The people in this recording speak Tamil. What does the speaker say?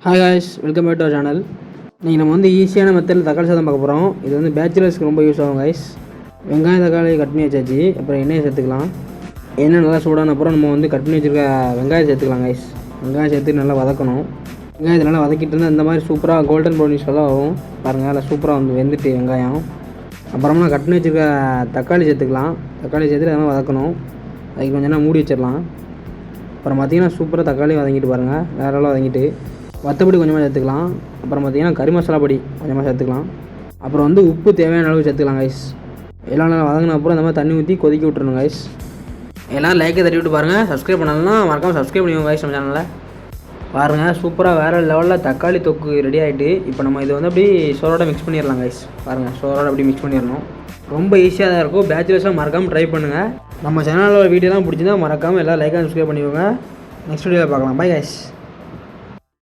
Hi guys, welcome back to our channel. இன்றைக்கி நம்ம வந்து ஈஸியான மெத்தடில் தக்காளி சாதம் பார்க்க போகிறோம். இது வந்து பேச்சுலர்ஸ்க்கு ரொம்ப யூஸ் ஆகும் காய்ஸ். வெங்காயம் தக்காளி கட் பண்ணி வச்சாச்சு. அப்புறம் எண்ணெயை சேர்த்துக்கலாம். எண்ணெய் நல்லா சூடான அப்புறம் நம்ம வந்து கட் பண்ணி வச்சுருக்க வெங்காயம் சேர்த்துக்கலாம் காய்ஸ். வெங்காயம் சேர்த்து நல்லா வதக்கணும். வெங்காயத்தை நல்லா வதக்கிட்டு இருந்தால் இந்த மாதிரி சூப்பராக கோல்டன் ப்ரௌனிஷ் தான் ஆகும். பாருங்கள், நல்லா சூப்பராக வந்து வெந்துட்டு வெங்காயம். அப்புறமா கட் பண்ணி வச்சுருக்க தக்காளி சேர்த்துக்கலாம். தக்காளி சேர்த்துட்டு அதெல்லாம் வதக்கணும். அதுக்கு கொஞ்சம் நேரம் மூடி வச்சிடலாம். அப்புறம் பார்த்திங்கன்னா சூப்பராக தக்காளி வதங்கிட்டு பாருங்கள், வேறு எல்லாம் வதங்கிட்டு வத்தப்பொடி கொஞ்சமாக சேர்த்துக்கலாம். அப்புறம் பார்த்திங்கன்னா கறி மசாலா பொடி கொஞ்சமாக சேர்த்துக்கலாம். அப்புறம் வந்து உப்பு தேவையான அளவு சேர்த்துக்கலாம் கைஸ். எல்லாம் நல்லா வதங்கின அப்புறம் இந்த மாதிரி தண்ணி ஊற்றி கொதிக்க விட்டுருணும் கைஸ். எல்லோரும் லைக்கை தட்டி விட்டு பாருங்கள். சப்ஸ்கிரைப் பண்ணலாம், மறக்காமல் சப்ஸ்கிரைப் பண்ணிக்கோங்க கைஸ் நம்ம சேனலில். பாருங்கள், சூப்பராக வேறு லெவலில் தக்காளி தொக்கு ரெடி ஆகிட்டு இப்போ நம்ம இது வந்து அப்படி சோறோட மிக்ஸ் பண்ணிடலாம் கைஸ். பாருங்கள், சோறோட அப்படி மிக்ஸ் பண்ணிடணும். ரொம்ப ஈஸியாக தான் இருக்கும். பேச்சுலர்ஸாக மறக்காமல் ட்ரை பண்ணுங்கள். நம்ம சேனலில் வீடியோலாம் பிடிச்சிருந்தா மறக்காமல் எல்லாம் லைக்காக சப்ஸ்கிரைப் பண்ணிக்கோங்க. நெக்ஸ்ட் வீடியோவில் பார்க்கலாம். Bye guys.